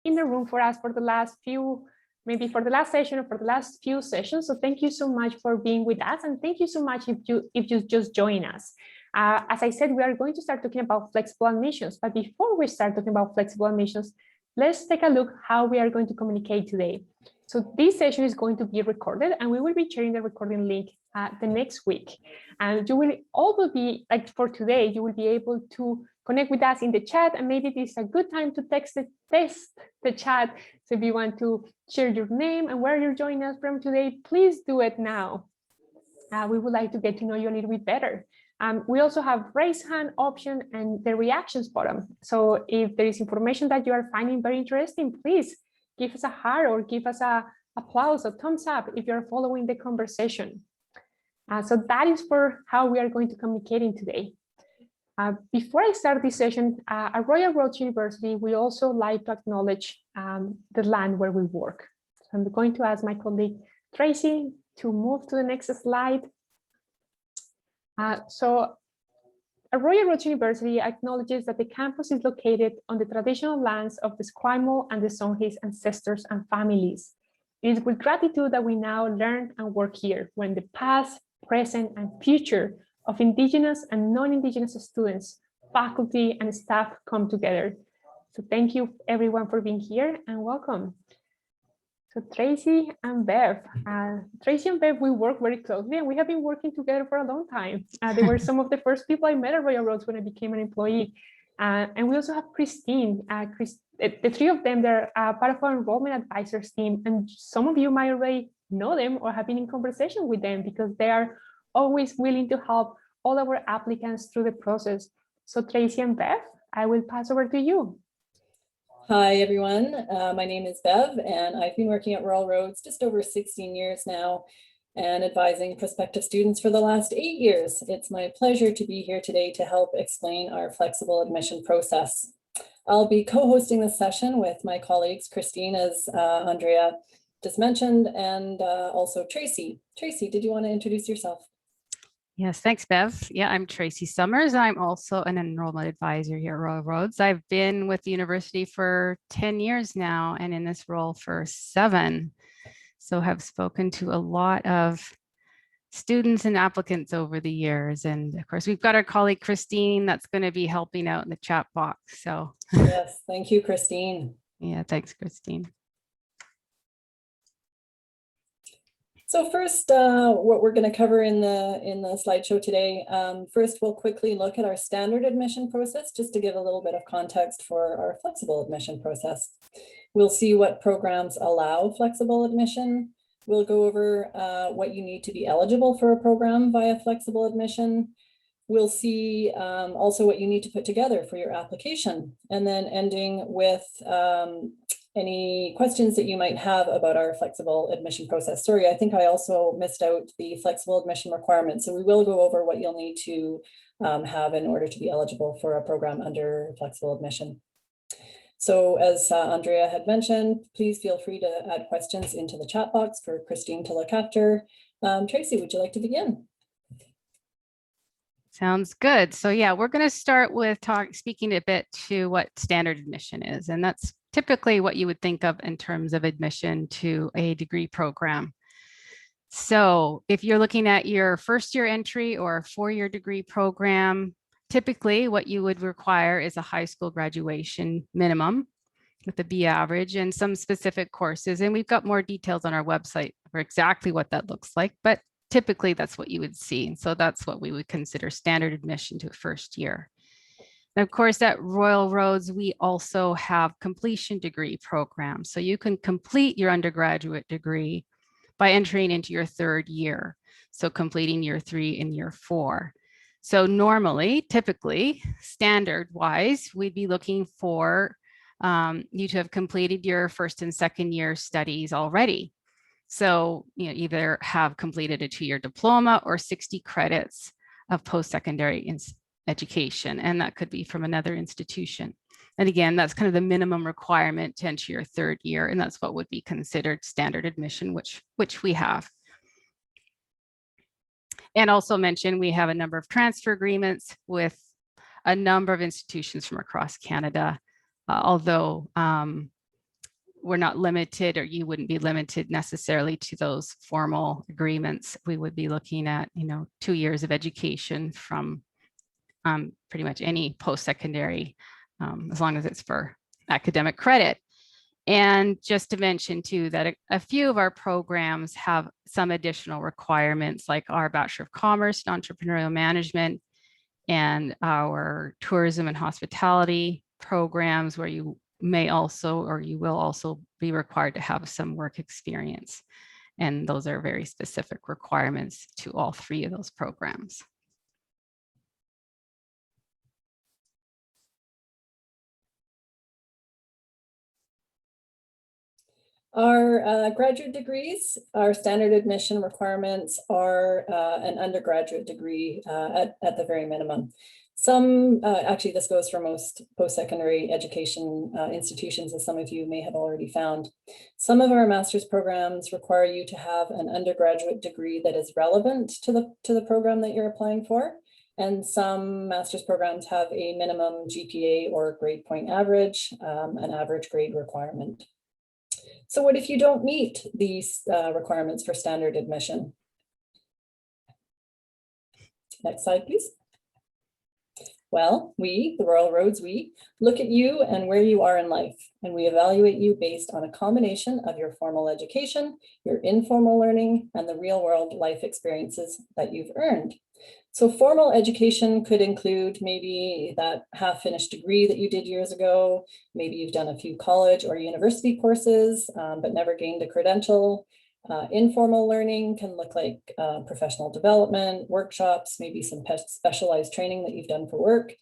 in the room for us for the last few, maybe for the last session or for the last few sessions. So thank you so much for being with us, and thank you so much if you just join us. As I said, we are going to start talking about flexible admissions, but before we start talking about flexible admissions, let's take a look how we are going to communicate today. So this session is going to be recorded, and we will be sharing the recording link the next week. And you will also be, like for today, you will be able to connect with us in the chat, and maybe this is a good time to test the chat. So if you want to share your name and where you're joining us from today, please do it now. We would like to get to know you a little bit better. We also have raise hand option and the reactions button. So if there is information that you are finding very interesting, please give us a heart or give us a applause or thumbs up if you're following the conversation. So that is for how we are going to communicate today. Before I start this session, at Royal Roads University, we also like to acknowledge the land where we work. So I'm going to ask my colleague Tracy to move to the next slide. So Royal Roads University acknowledges that the campus is located on the traditional lands of the Esquimalt and the Songhees ancestors and families. It is with gratitude that we now learn and work here, when the past, present, and future of Indigenous and non-Indigenous students, faculty, and staff come together. So thank you everyone for being here, and welcome. So Tracy and Bev. Tracy and Bev, we work very closely, and we have been working together for a long time. They were some of the first people I met at Royal Roads when I became an employee. And we also have Christine. The three of them, they're part of our enrollment advisors team, and some of you might already know them or have been in conversation with them because they are always willing to help all our applicants through the process. So Tracy and Bev, I will pass over to you. Hi, everyone. My name is Bev, and I've been working at Royal Roads just over 16 years now and advising prospective students for the last 8 years. It's my pleasure to be here today to help explain our flexible admission process. I'll be co-hosting this session with my colleagues, Christine, as Andrea just mentioned, and also Tracy. Tracy, did you want to introduce yourself? Yes, thanks, Bev. Yeah, I'm Tracy Summers. I'm also an enrollment advisor here at Royal Roads. I've been with the university for 10 years now and in this role for 7. So have spoken to a lot of students and applicants over the years. And of course, we've got our colleague Christine that's going to be helping out in the chat box. So yes, thank you, Christine. Yeah, thanks, Christine. So first, what we're going to cover in the slideshow today, first we'll quickly look at our standard admission process, just to give a little bit of context for our flexible admission process. We'll see what programs allow flexible admission. We'll go over what you need to be eligible for a program via flexible admission. We'll see also what you need to put together for your application, and then ending with any questions that you might have about our flexible admission process. Sorry, I think I also missed out the flexible admission requirements. So we will go over what you'll need to have in order to be eligible for a program under flexible admission. So as Andrea had mentioned, please feel free to add questions into the chat box for Christine to look after. Tracy, would you like to begin? Sounds good. So yeah, we're going to start with speaking a bit to what standard admission is, and that's typically what you would think of in terms of admission to a degree program. So if you're looking at your first year entry or a 4-year degree program, typically what you would require is a high school graduation minimum with a B average and some specific courses. And we've got more details on our website for exactly what that looks like, but typically that's what you would see. And so that's what we would consider standard admission to a first year. And of course, at Royal Roads, we also have completion degree programs. So you can complete your undergraduate degree by entering into your 3rd year. So completing year 3 and year 4. So normally, typically, standard wise, we'd be looking for you to have completed your 1st and 2nd year studies already. So either have completed a 2-year diploma or 60 credits of post-secondary education, and that could be from another institution. And again, that's kind of the minimum requirement to enter your 3rd year, and that's what would be considered standard admission, which we have. And also mention we have a number of transfer agreements with a number of institutions from across Canada, although we're not limited, or you wouldn't be limited necessarily to those formal agreements. We would be looking at, 2 years of education from pretty much any post-secondary, as long as it's for academic credit. And just to mention too, that a few of our programs have some additional requirements, like our Bachelor of Commerce in Entrepreneurial Management and our tourism and hospitality programs, where you may also, or you will also be required to have some work experience. And those are very specific requirements to all 3 of those programs. Our graduate degrees, our standard admission requirements are an undergraduate degree at the very minimum. Some, actually this goes for most post-secondary education institutions, as some of you may have already found. Some of our master's programs require you to have an undergraduate degree that is relevant to the program that you're applying for. And some master's programs have a minimum GPA or grade point average, an average grade requirement. So what if you don't meet these requirements for standard admission? Next slide, please. Well, we, the Royal Roads, we look at you and where you are in life, and we evaluate you based on a combination of your formal education, your informal learning, and the real world life experiences that you've earned. So formal education could include maybe that half-finished degree that you did years ago. Maybe you've done a few college or university courses, but never gained a credential. Informal learning can look like professional development, workshops, maybe some specialized training that you've done for work.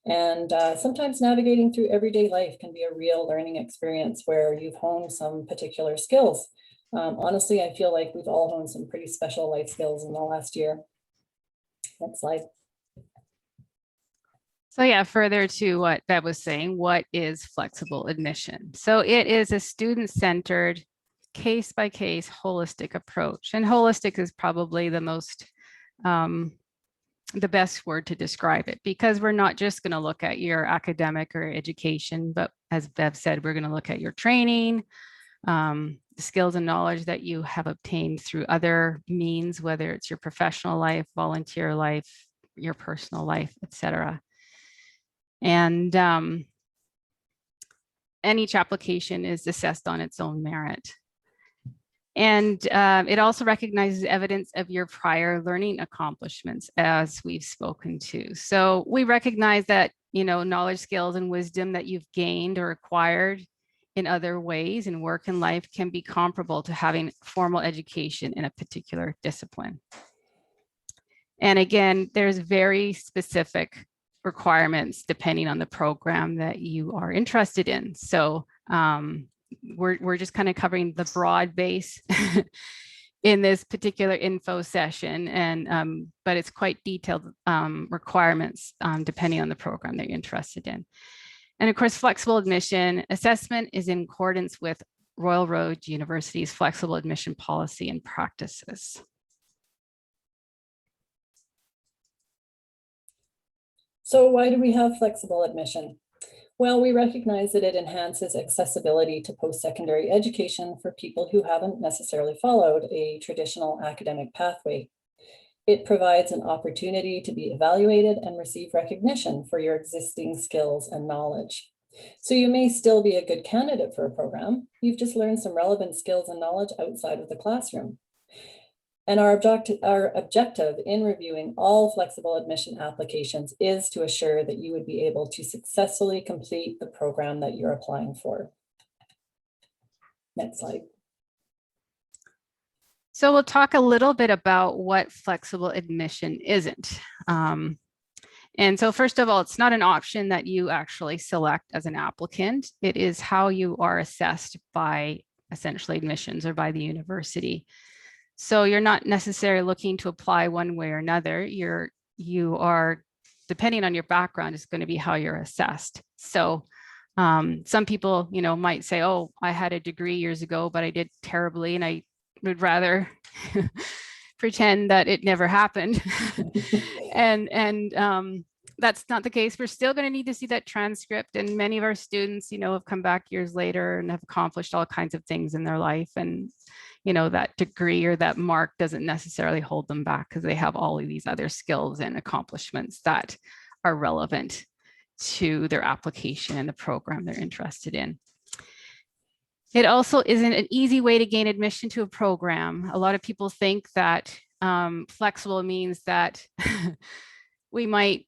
And sometimes navigating through everyday life can be a real learning experience where you've honed some particular skills. Honestly, I feel like we've all honed some pretty special life skills in the last year. Next slide. So yeah, further to what Bev was saying, what is flexible admission? So it is a student-centered, case-by-case holistic approach. And holistic is probably the most, the best word to describe it, because we're not just going to look at your academic or education, but as Bev said, we're going to look at your training, the skills and knowledge that you have obtained through other means, whether it's your professional life, volunteer life, your personal life, etc. And each application is assessed on its own merit. And it also recognizes evidence of your prior learning accomplishments, as we've spoken to. So we recognize that, knowledge, skills, and wisdom that you've gained or acquired in other ways in work and life can be comparable to having formal education in a particular discipline. And again, there's very specific requirements depending on the program that you are interested in. So we're just kind of covering the broad base in this particular info session, and but it's quite detailed requirements depending on the program that you're interested in. And of course, flexible admission assessment is in accordance with Royal Roads University's flexible admission policy and practices. So why do we have flexible admission? Well, we recognize that it enhances accessibility to post-secondary education for people who haven't necessarily followed a traditional academic pathway. It provides an opportunity to be evaluated and receive recognition for your existing skills and knowledge. So you may still be a good candidate for a program. You've just learned some relevant skills and knowledge outside of the classroom. And our objective in reviewing all flexible admission applications is to assure that you would be able to successfully complete the program that you're applying for. Next slide. So we'll talk a little bit about what flexible admission isn't. And so first of all, it's not an option that you actually select as an applicant. It is how you are assessed by essentially admissions or by the university. So you're not necessarily looking to apply one way or another. You are, depending on your background, is going to be how you're assessed. So some people, might say, oh, I had a degree years ago, but I did terribly, and I would rather pretend that it never happened. that's not the case. We're still going to need to see that transcript. And many of our students, have come back years later and have accomplished all kinds of things in their life. And, that degree or that mark doesn't necessarily hold them back because they have all of these other skills and accomplishments that are relevant to their application and the program they're interested in. It also isn't an easy way to gain admission to a program. A lot of people think that flexible means that we might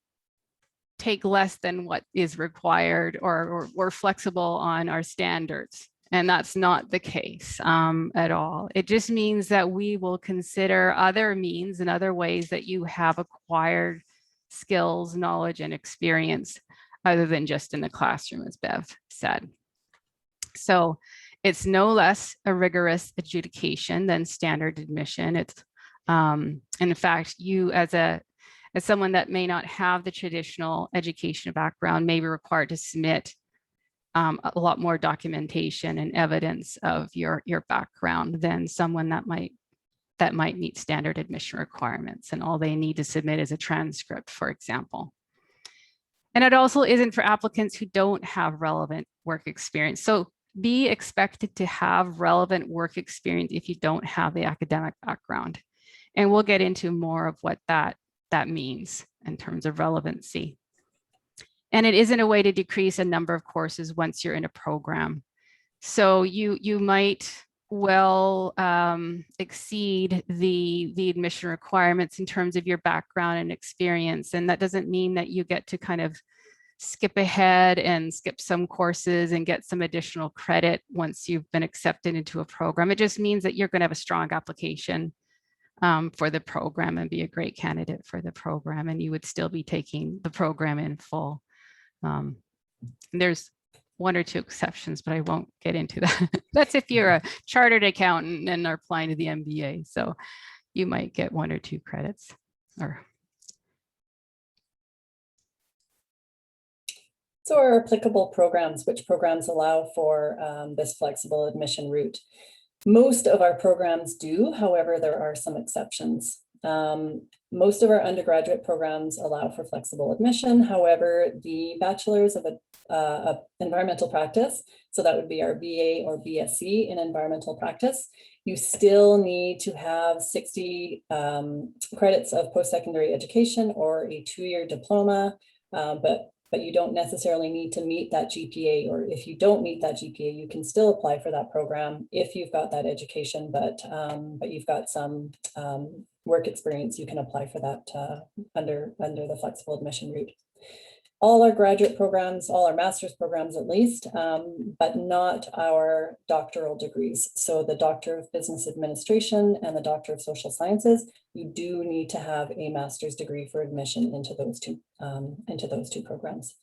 take less than what is required or we're flexible on our standards. And that's not the case at all. It just means that we will consider other means and other ways that you have acquired skills, knowledge, and experience other than just in the classroom, as Bev said. So it's no less a rigorous adjudication than standard admission. It's, in fact, you as someone that may not have the traditional education background may be required to submit a lot more documentation and evidence of your background than someone that might meet standard admission requirements, and all they need to submit is a transcript, for example. And it also isn't for applicants who don't have relevant work experience. So be expected to have relevant work experience if you don't have the academic background. And we'll get into more of what that means in terms of relevancy. And it isn't a way to decrease a number of courses once you're in a program. So you might well exceed the admission requirements in terms of your background and experience. And that doesn't mean that you get to kind of skip ahead and skip some courses and get some additional credit once you've been accepted into a program. It just means that you're going to have a strong application for the program and be a great candidate for the program, and you would still be taking the program in full. There's one or two exceptions, but I won't get into that. That's if you're a chartered accountant and are applying to the MBA. So you might get 1 or 2 credits. So our applicable programs, which programs allow for this flexible admission route? Most of our programs do, however, there are some exceptions. Most of our undergraduate programs allow for flexible admission. However, the bachelor's of environmental practice, so that would be our BA or BSc in environmental practice, you still need to have 60 credits of post-secondary education or a 2-year diploma, but you don't necessarily need to meet that GPA, or if you don't meet that GPA, you can still apply for that program if you've got that education, but you've got some work experience, you can apply for that under the flexible admission route. All our graduate programs, all our master's programs at least, but not our doctoral degrees. So the Doctor of Business Administration and the Doctor of Social Sciences, you do need to have a master's degree for admission into those two programs.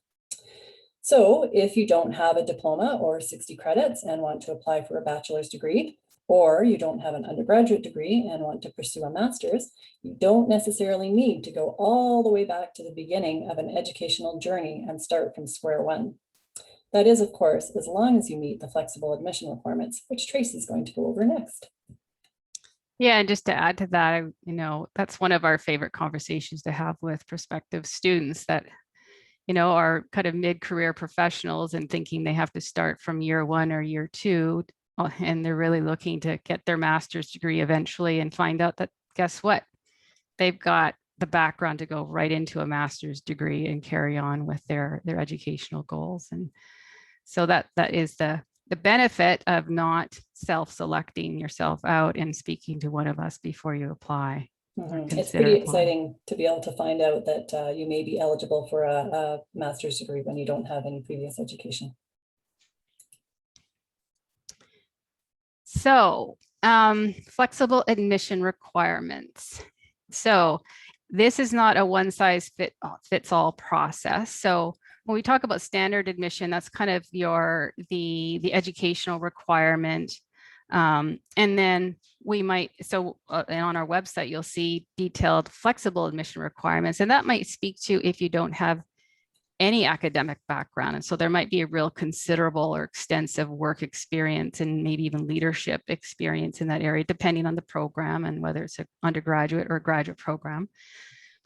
So if you don't have a diploma or 60 credits and want to apply for a bachelor's degree, or you don't have an undergraduate degree and want to pursue a master's, you don't necessarily need to go all the way back to the beginning of an educational journey and start from square one. That is, of course, as long as you meet the flexible admission requirements, which Tracy is going to go over next. Yeah, and just to add to that, that's one of our favorite conversations to have with prospective students that, are kind of mid-career professionals and thinking they have to start from year 1 or year 2. And they're really looking to get their master's degree eventually and find out that, guess what? They've got the background to go right into a master's degree and carry on with their educational goals. And so that is the benefit of not self-selecting yourself out and speaking to one of us before you apply. It's pretty exciting to be able to find out that you may be eligible for a master's degree when you don't have any previous education. So flexible admission requirements. So this is not a one size fits all process. So when we talk about standard admission, that's kind of the educational requirement. And then we might, and on our website, you'll see detailed flexible admission requirements, and that might speak to if you don't have any academic background. And so there might be a real considerable or extensive work experience and maybe even leadership experience in that area, depending on the program and whether it's an undergraduate or a graduate program.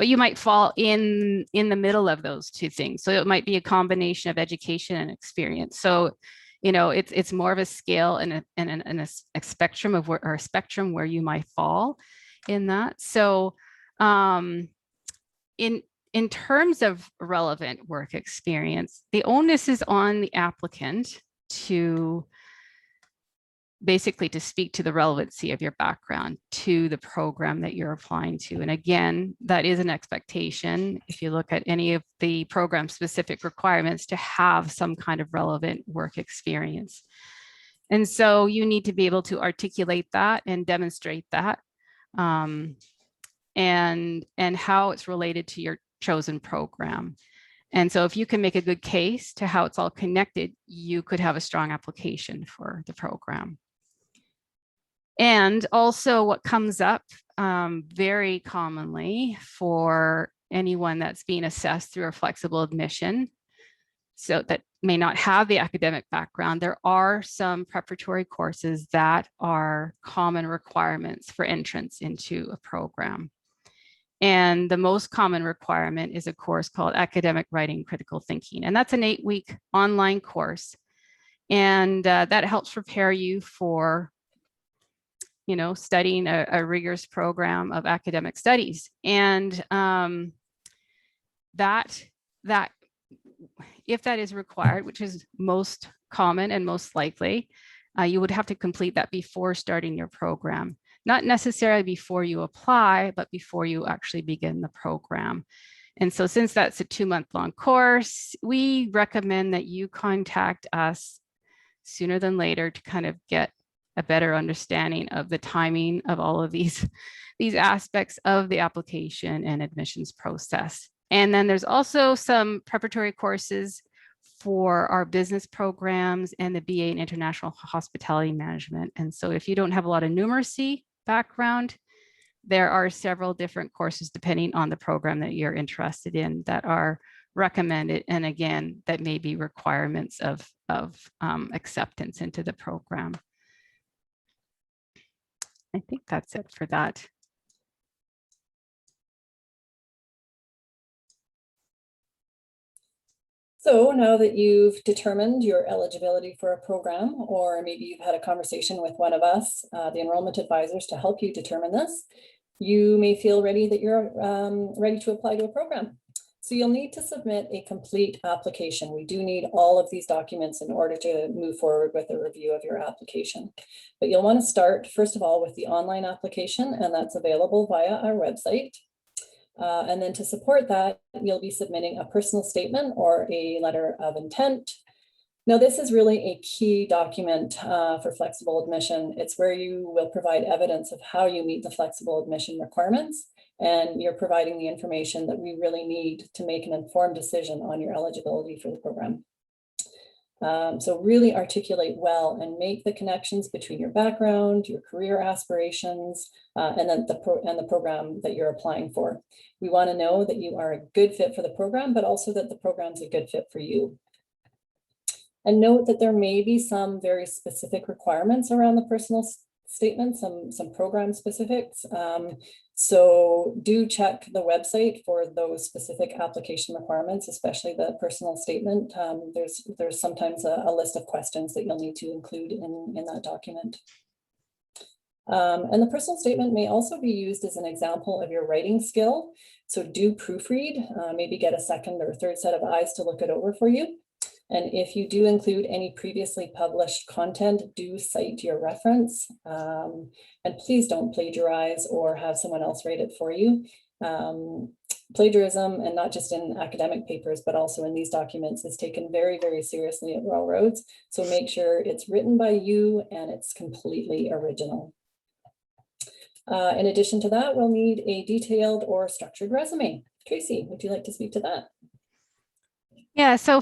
but you might fall in the middle of those two things. So it might be a combination of education and experience. So, you know, it's more of a scale and a spectrum of where, or a spectrum where you might fall in that. So in terms of relevant work experience, the onus is on the applicant to basically to speak to the relevancy of your background to the program that you're applying to. And again, that is an expectation, if you look at any of the program specific requirements, to have some kind of relevant work experience. And so you need to be able to articulate that and demonstrate that, and how it's related to your chosen program. And so if you can make a good case to how it's all connected, you could have a strong application for the program. And also what comes up very commonly for anyone that's being assessed through a flexible admission, so that may not have the academic background, there are some preparatory courses that are common requirements for entrance into a program. And the most common requirement is a course called Academic Writing Critical Thinking. And that's an 8-week online course. And that helps prepare you for, you know, studying a rigorous program of academic studies. And that if that is required, which is most common and most likely, you would have to complete that before starting your program. Not necessarily before you apply, but before you actually begin the program. And so since that's a 2-month-long course, we recommend that you contact us sooner than later to kind of get a better understanding of the timing of all of these aspects of the application and admissions process. And then there's also some preparatory courses for our business programs and the BA in International Hospitality Management. And so if you don't have a lot of numeracy background, there are several different courses depending on the program that you're interested in that are recommended. And again, that may be requirements of acceptance into the program. I think that's it for that. So now that you've determined your eligibility for a program, or maybe you've had a conversation with one of us, the enrollment advisors, to help you determine this, you may feel ready that you're ready to apply to a program. So you'll need to submit a complete application. We do need all of these documents in order to move forward with a review of your application. But you'll want to start, first of all, with the online application, and that's available via our website. And then to support that, you'll be submitting a personal statement or a letter of intent. Now, this is really a key document for flexible admission. It's where you will provide evidence of how you meet the flexible admission requirements, and you're providing the information that we really need to make an informed decision on your eligibility for the program. So really articulate well and make the connections between your background, your career aspirations, and then the program that you're applying for. We want to know that you are a good fit for the program, but also that the program's a good fit for you. And note that there may be some very specific requirements around the personal statement, some program specifics. So do check the website for those specific application requirements, especially the personal statement. There's sometimes a list of questions that you'll need to include in that document. And the personal statement may also be used as an example of your writing skill. So do proofread, maybe get a second or third set of eyes to look it over for you. And if you do include any previously published content, do cite your reference. And please don't plagiarize or have someone else write it for you. Plagiarism, and not just in academic papers, but also in these documents, is taken very, very seriously at Royal Roads. So make sure it's written by you and it's completely original. In addition to that, we'll need a detailed or structured resume. Tracy, would you like to speak to that? Yeah, so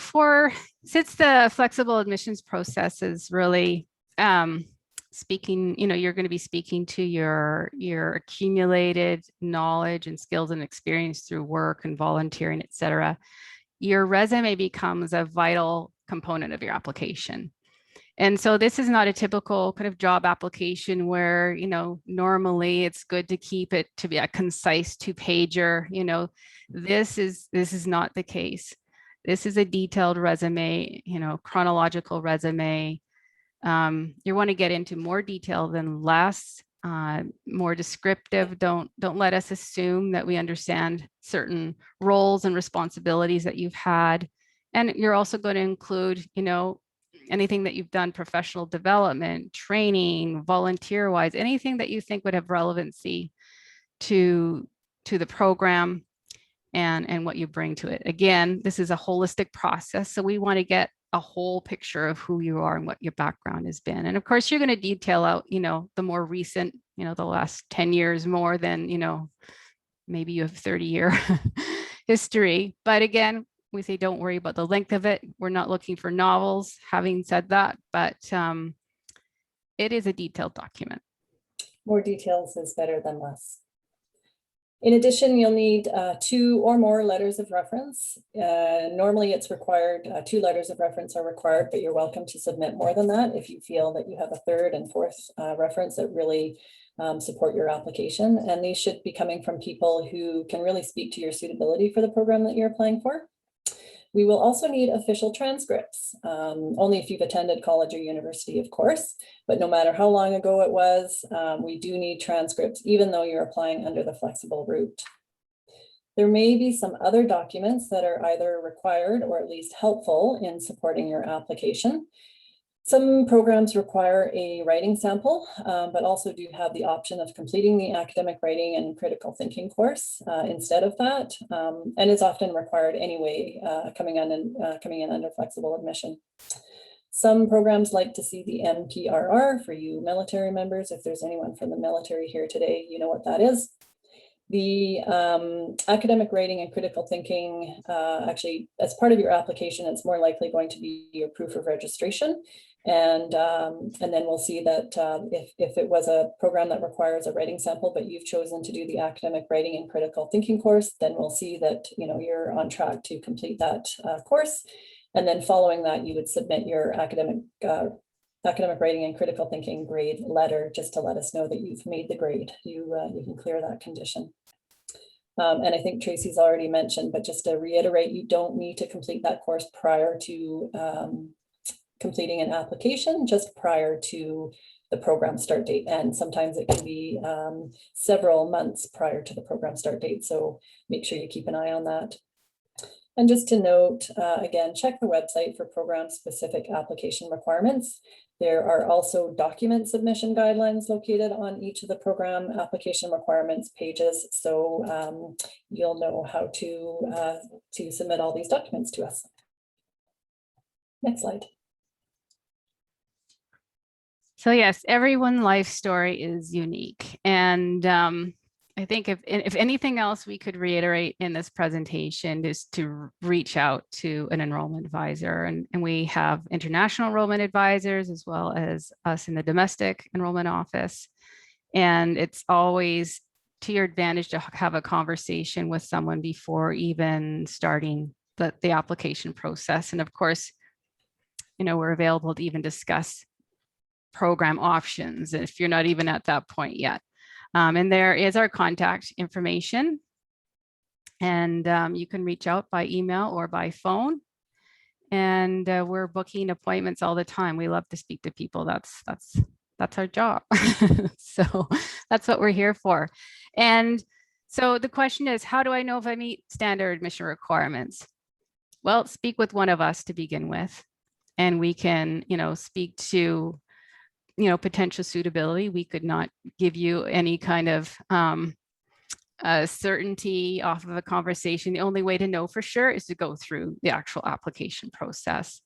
since the flexible admissions process is really speaking, you know, you're going to be speaking to your accumulated knowledge and skills and experience through work and volunteering, et cetera. Your resume becomes a vital component of your application. And so this is not a typical kind of job application where, you know, normally it's good to keep it to be a concise 2-pager. You know, this is not the case. This is a detailed resume, you know, chronological resume. You want to get into more detail than less, more descriptive. Don't let us assume that we understand certain roles and responsibilities that you've had. And you're also going to include, you know, anything that you've done, professional development, training, volunteer-wise, anything that you think would have relevancy to the program and what you bring to it. Again, this is a holistic process, so we want to get a whole picture of who you are and what your background has been. And of course, you're going to detail out, you know, the more recent, you know, the last 10 years more than, you know, maybe you have 30-year history. But again, we say don't worry about the length of it. We're not looking for novels, having said that, but it is a detailed document. More details is better than less. In addition, you'll need 2 or more letters of reference. Normally it's required, 2 letters of reference are required, but you're welcome to submit more than that if you feel that you have a 3rd and 4th reference that really support your application. And these should be coming from people who can really speak to your suitability for the program that you're applying for. We will also need official transcripts, only if you've attended college or university, of course, but no matter how long ago it was, we do need transcripts, even though you're applying under the flexible route. There may be some other documents that are either required or at least helpful in supporting your application. Some programs require a writing sample, but also do have the option of completing the academic writing and critical thinking course instead of that, and is often required anyway, coming in under flexible admission. Some programs like to see the MPRR for you military members. If there's anyone from the military here today, you know what that is. The academic writing and critical thinking, actually, as part of your application, it's more likely going to be your proof of registration. And then we'll see that if it was a program that requires a writing sample, but you've chosen to do the academic writing and critical thinking course, then we'll see that, you know, you're on track to complete that course. And then following that, you would submit your academic writing and critical thinking grade letter just to let us know that you've made the grade. You can clear that condition. And I think Tracy's already mentioned, but just to reiterate, you don't need to complete that course prior to completing an application, just prior to the program start date. And sometimes it can be several months prior to the program start date. So make sure you keep an eye on that. And just to note, again, check the website for program-specific application requirements. There are also document submission guidelines located on each of the program application requirements pages. So you'll know how to submit all these documents to us. Next slide. So yes, everyone's life story is unique. And I think if anything else we could reiterate in this presentation is to reach out to an enrollment advisor. And we have international enrollment advisors as well as us in the domestic enrollment office. And it's always to your advantage to have a conversation with someone before even starting the application process. And of course, you know, we're available to even discuss program options if you're not even at that point yet. And there is our contact information, and you can reach out by email or by phone. And we're booking appointments all the time. We love to speak to people. That's our job. So that's what we're here for. And so the question is, how do I know if I meet standard admission requirements? Well, speak with one of us to begin with, and we can, you know, speak to, you know, potential suitability. We could not give you any kind of certainty off of a conversation. The only way to know for sure is to go through the actual application process.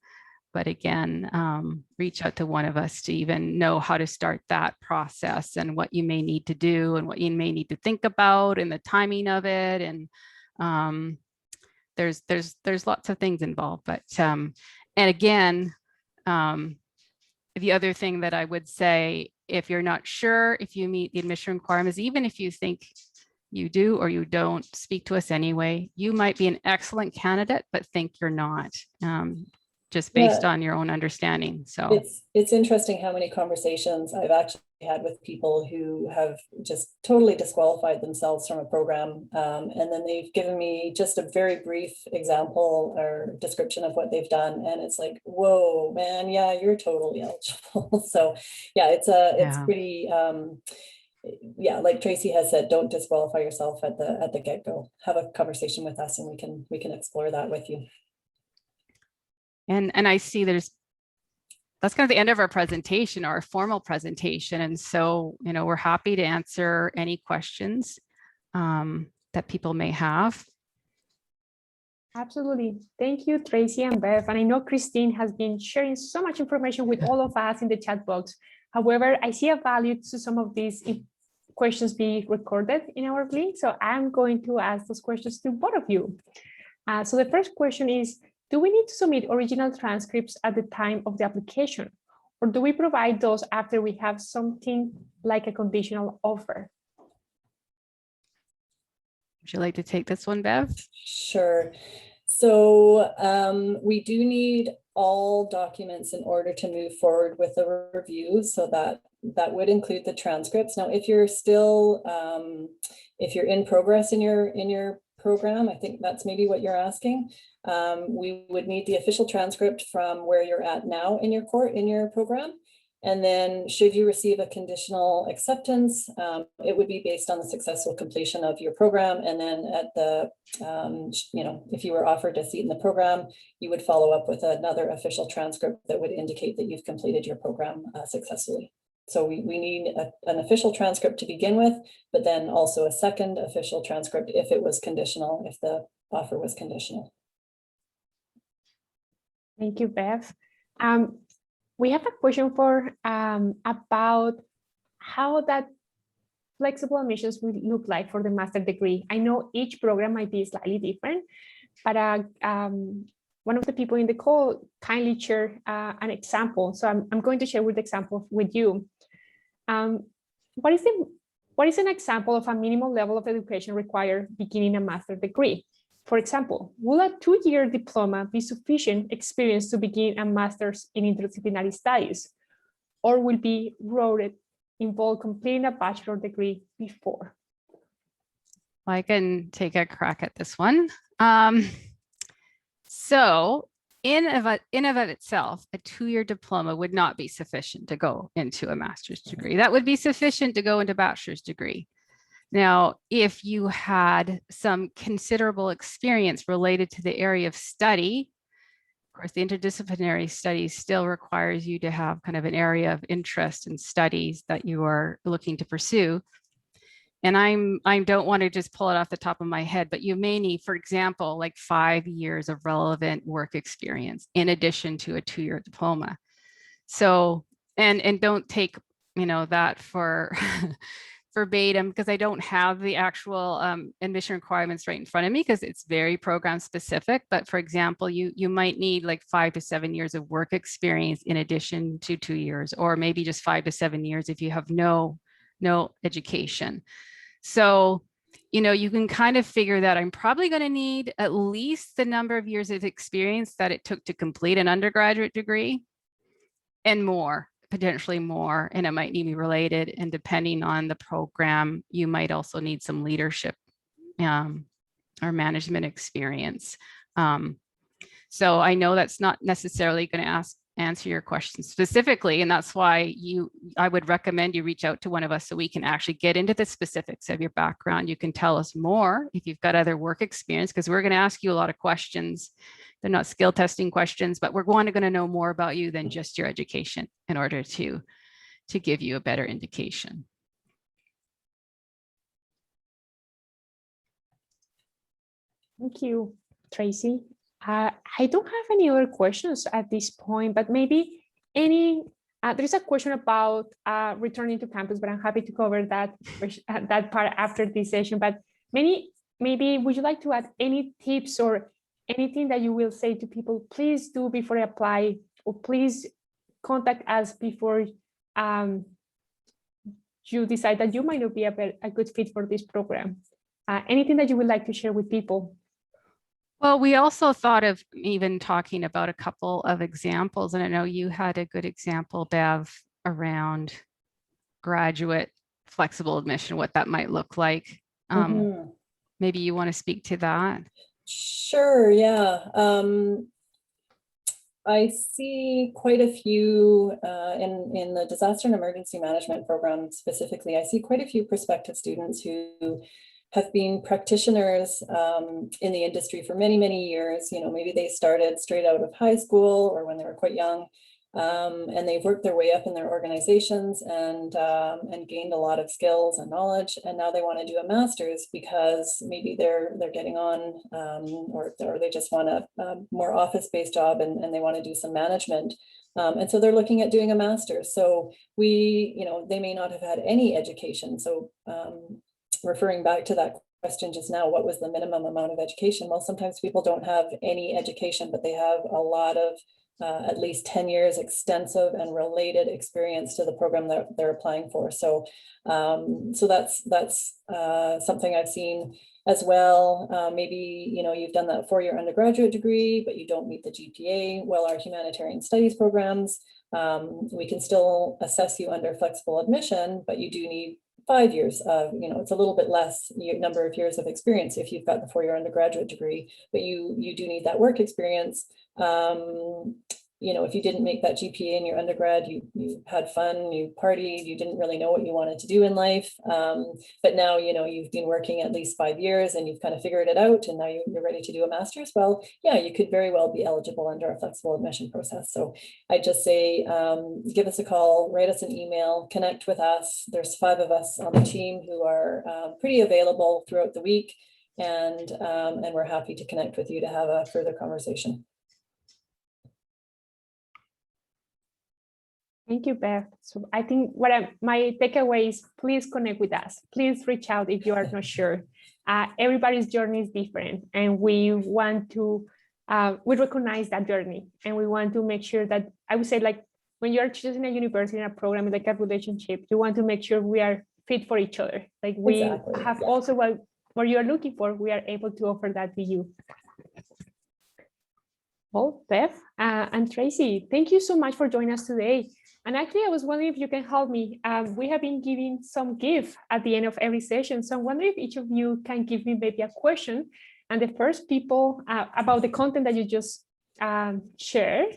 But again, reach out to one of us to even know how to start that process and what you may need to do and what you may need to think about and the timing of it. And there's lots of things involved. But and again, the other thing that I would say, if you're not sure if you meet the admission requirements, even if you think you do or you don't, speak to us anyway. You might be an excellent candidate, but think you're not. just based on your own understanding. So it's interesting how many conversations I've actually had with people who have just totally disqualified themselves from a program. And then they've given me just a very brief example or description of what they've done. And it's like, whoa, man, yeah, you're totally eligible. So yeah, it's pretty, yeah, like Tracy has said, don't disqualify yourself at the get-go. Have a conversation with us and we can explore that with you. And I see that's kind of the end of our presentation, our formal presentation. And so, you know, we're happy to answer any questions that people may have. Absolutely. Thank you, Tracy and Bev. And I know Christine has been sharing so much information with all of us in the chat box. However, I see a value to some of these questions be recorded in our link. So I'm going to ask those questions to both of you. So the first question is, do we need to submit original transcripts at the time of the application? Or do we provide those after we have something like a conditional offer? Would you like to take this one, Bev? Sure. So we do need all documents in order to move forward with the review. So that would include the transcripts. Now, if you're still, if you're in progress in your program, I think that's maybe what you're asking. We would need the official transcript from where you're at now in your program. And then should you receive a conditional acceptance, it would be based on the successful completion of your program. And then at the, you know, if you were offered a seat in the program, you would follow up with another official transcript that would indicate that you've completed your program successfully. So we need an official transcript to begin with, but then also a second official transcript if it was conditional, if the offer was conditional. Thank you, Bev. We have a question for about how that flexible admissions will look like for the master degree. I know each program might be slightly different, but one of the people in the call kindly shared an example. So I'm going to share with the example with you. What is an example of a minimal level of education required beginning a master degree? For example, will a 2-year diploma be sufficient experience to begin a master's in interdisciplinary studies, or will be rolled involve completing a bachelor degree before? I can take a crack at this one. So in of itself, a 2-year diploma would not be sufficient to go into a master's degree. That would be sufficient to go into a bachelor's degree. Now, if you had some considerable experience related to the area of study, of course, the interdisciplinary studies still requires you to have kind of an area of interest in studies that you are looking to pursue. And I don't want to just pull it off the top of my head, but you may need, for example, like 5 years of relevant work experience in addition to a 2-year diploma. So, and don't take, you know, that for verbatim, because I don't have the actual admission requirements right in front of me because it's very program specific. But for example, you might need like 5 to 7 years of work experience in addition to 2 years, or maybe just 5 to 7 years if you have no education. So, you know, you can kind of figure that I'm probably going to need at least the number of years of experience that it took to complete an undergraduate degree, and more, potentially more, and it might need to be related. And depending on the program, you might also need some leadership or management experience. So I know that's not necessarily going to answer your question specifically, and that's why I would recommend you reach out to one of us so we can actually get into the specifics of your background. You can tell us more if you've got other work experience, because we're going to ask you a lot of questions. They're not skill testing questions, but we're going to know more about you than just your education in order to give you a better indication. Thank you, Tracy. I don't have any other questions at this point, but maybe there's a question about returning to campus, but I'm happy to cover that part after this session. But maybe would you like to add any tips or anything that you will say to people, please do before they apply, or please contact us before you decide that you might not be a good fit for this program? Anything that you would like to share with people? Well, we also thought of even talking about a couple of examples, and I know you had a good example, Bev, around graduate flexible admission, what that might look like. Maybe you want to speak to that? Sure, yeah. I see quite a few in the disaster and emergency management program specifically. I see quite a few prospective students who have been practitioners in the industry for many, many years. You know, maybe they started straight out of high school or when they were quite young, and they've worked their way up in their organizations and gained a lot of skills and knowledge. And now they want to do a master's because maybe they're getting on, or they just want a more office-based job and they want to do some management. And so they're looking at doing a master's. So they may not have had any education. So referring back to that question just now, what was the minimum amount of education? Well, sometimes people don't have any education, but they have a lot of at least 10 years extensive and related experience to the program that they're applying for. So that's something I've seen as well. Maybe, you've done that 4-year undergraduate degree, but you don't meet the GPA. Well, our humanitarian studies programs, we can still assess you under flexible admission, but you do need 5 years of, it's a little bit less number of years of experience if you've got the 4-year undergraduate degree, but you do need that work experience. If you didn't make that GPA in your undergrad, you had fun, you partied, you didn't really know what you wanted to do in life. But now, you've been working at least 5 years and you've kind of figured it out and now you're ready to do a master's. Well, yeah, you could very well be eligible under a flexible admission process. So I just say, give us a call, write us an email, connect with us. There's 5 of us on the team who are pretty available throughout the week. And we're happy to connect with you to have a further conversation. Thank you, Bev. So I think my takeaway is please connect with us. Please reach out if you are not sure. Everybody's journey is different, and we want to we recognize that journey, and we want to make sure that, I would say, like when you're choosing a university and a program, like a relationship, you want to make sure we are fit for each other. Like we have also what you are looking for, we are able to offer that to you. Well, Bev and Tracy, thank you so much for joining us today. And actually, I was wondering if you can help me. We have been giving some gift at the end of every session. So I'm wondering if each of you can give me maybe a question. And the first people about the content that you just shared.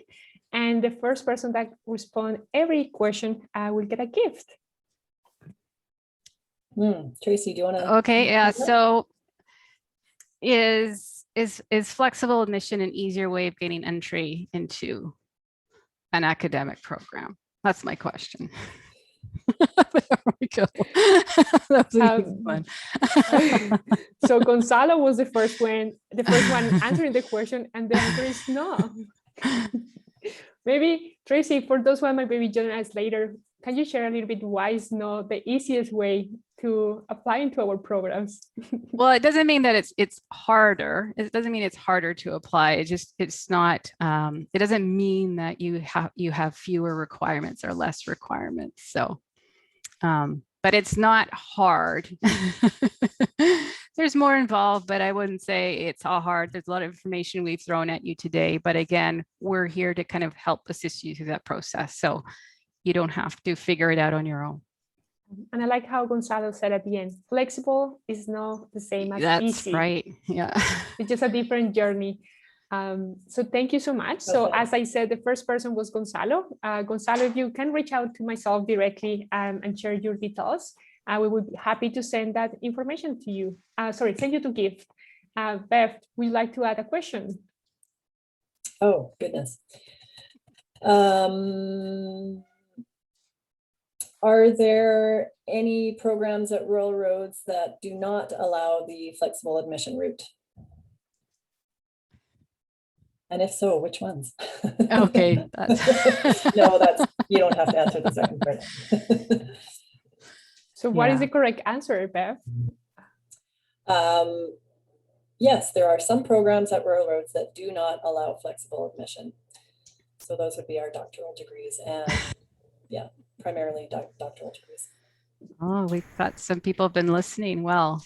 And the first person that responds every question will get a gift. Tracy, do you want to? Okay, yeah. So is flexible admission an easier way of gaining entry into an academic program? That's my question. There we go. That was an easy one. So Gonzalo was the first one answering the question, and the answer is no. Maybe Tracy, for those who might maybe join us later, can you share a little bit why is not the easiest way to apply into our programs? Well, it doesn't mean that it's harder. It doesn't mean it's harder to apply. It's not. It doesn't mean that you have fewer requirements or less requirements. So, but it's not hard. There's more involved, but I wouldn't say it's all hard. There's a lot of information we've thrown at you today, but again, we're here to kind of help assist you through that process. So you don't have to figure it out on your own. And I like how Gonzalo said at the end, flexible is not the same as easy. That's right. Yeah. It's just a different journey. So thank you so much. Okay. So as I said, the first person was Gonzalo. Gonzalo, if you can reach out to myself directly and share your details, we would be happy to send that information to you. Send you to gift. Bev, would you like to add a question? Oh, goodness. Are there any programs at rural roads that do not allow the flexible admission route? And if so, which ones? Okay. No, you don't have to answer the second part. So what is the correct answer, Bev? Yes, there are some programs at rural roads that do not allow flexible admission. So those would be our doctoral degrees and primarily doctoral degrees. Oh, we've got some people have been listening well.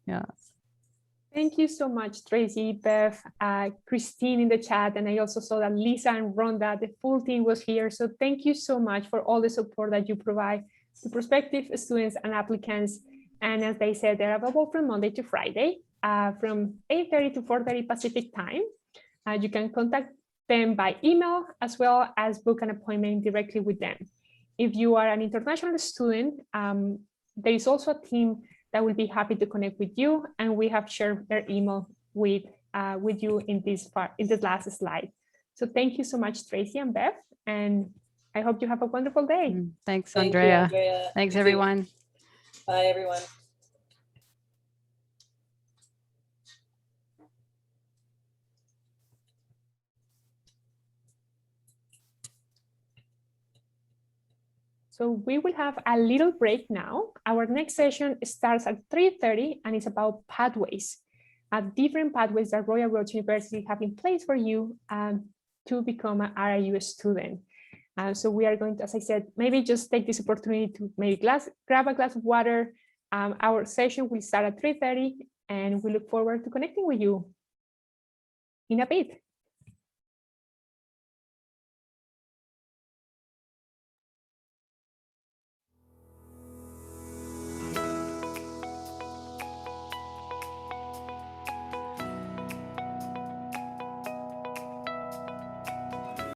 Yeah. Thank you so much, Tracy, Bev, Christine in the chat, and I also saw that Lisa and Rhonda, the full team was here. So thank you so much for all the support that you provide to prospective students and applicants. And as they said, they're available from Monday to Friday from 8:30 to 4:30 Pacific time. You can contact them by email as well as book an appointment directly with them. If you are an international student, there is also a team that will be happy to connect with you, and we have shared their email with you in this last slide. So thank you so much, Tracy and Bev, and I hope you have a wonderful day. Thanks, Thank you, Andrea. Andrea. Thanks, You too. everyone. Bye, everyone. So we will have a little break now. Our next session starts at 3:30 and it's about pathways, different pathways that Royal Roads University have in place for you to become an RIU student. So we are going to, as I said, maybe just take this opportunity to maybe grab a glass of water. Our session will start at 3:30 and we look forward to connecting with you in a bit.